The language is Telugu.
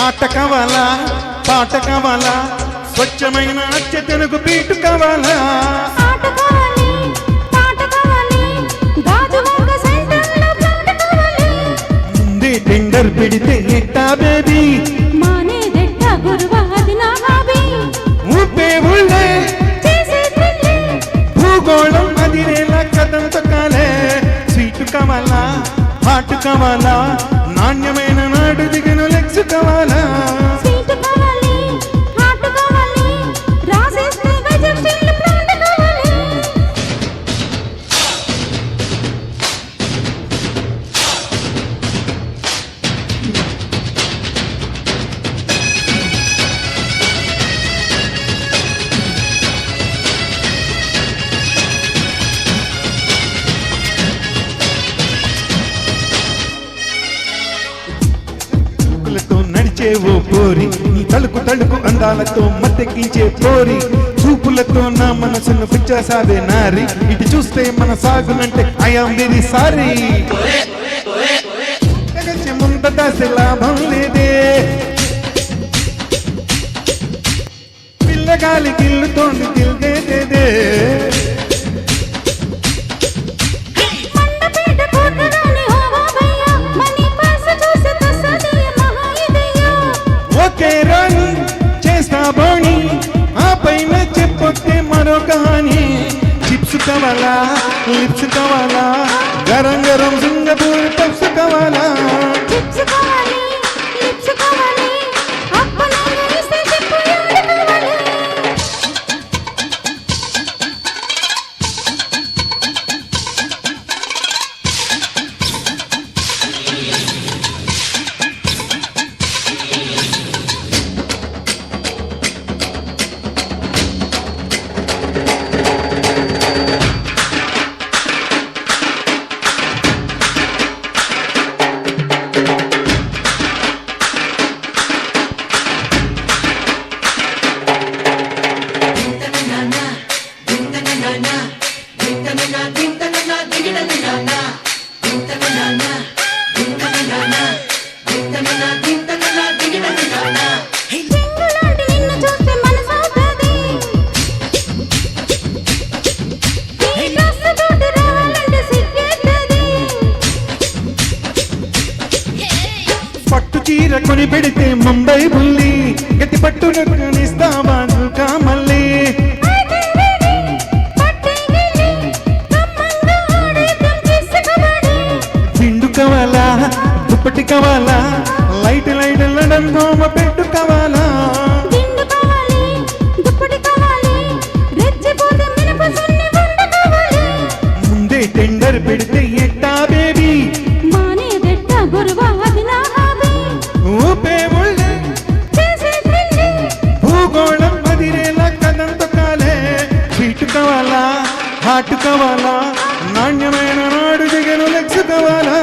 ఆట కావాలా పాట కావాలా స్వచ్ఛమైన అచ్చ తెలుగు బీటు కావాలా ముందే టెండర్ పెడితే ఎట్టా బేబీ ఊపే ఉళ్ళే భూగోళం అదిరేలా కథంతో కాలే స్వీట్ కావాలా హాట్ కావాలా నాణ్యమైన నాడు దిగను లెక్స్ కావాలా ఓ పోరి నీ తలుకు తలుకు అందాలతో మత్తెక్కించే పోరి చూపులతో నా మనసును పిచ్చేసావే నారి ఇటు చూస్తే మన సాగునంటే ఐఆమ్ వెరీ సారీ ముందట లాభం లేదే పిల్లగాలి గిల్లుతోంది గిల్దేదే చేస్తా బోణి ఆ పైన చెప్పొస్తే మరో కహాని చిప్స్ కావాలా లిప్స్ కావాలా గరం గరం సింగపూర్ పప్స్ కావాలా పట్టు చీర కొని పెడితే ముంబై బుల్లి గట్టి పట్టు నిస్తావా మళ్ళీ పిండు కావాలా దుప్పటి కావాలా లైట్ లైట్ లడం హోమ పెట్టు కావాలా ముందే టెండర్ పెడితే ఎట్టా బేబీ ఊపే ఉళ్ళే భూగోళం అదిరేలా కథంతో కాలే స్వీట్ కావాలా హాట్ కావాలా నాణ్యమైన నాడు దిగను లెక్స్ కావాలా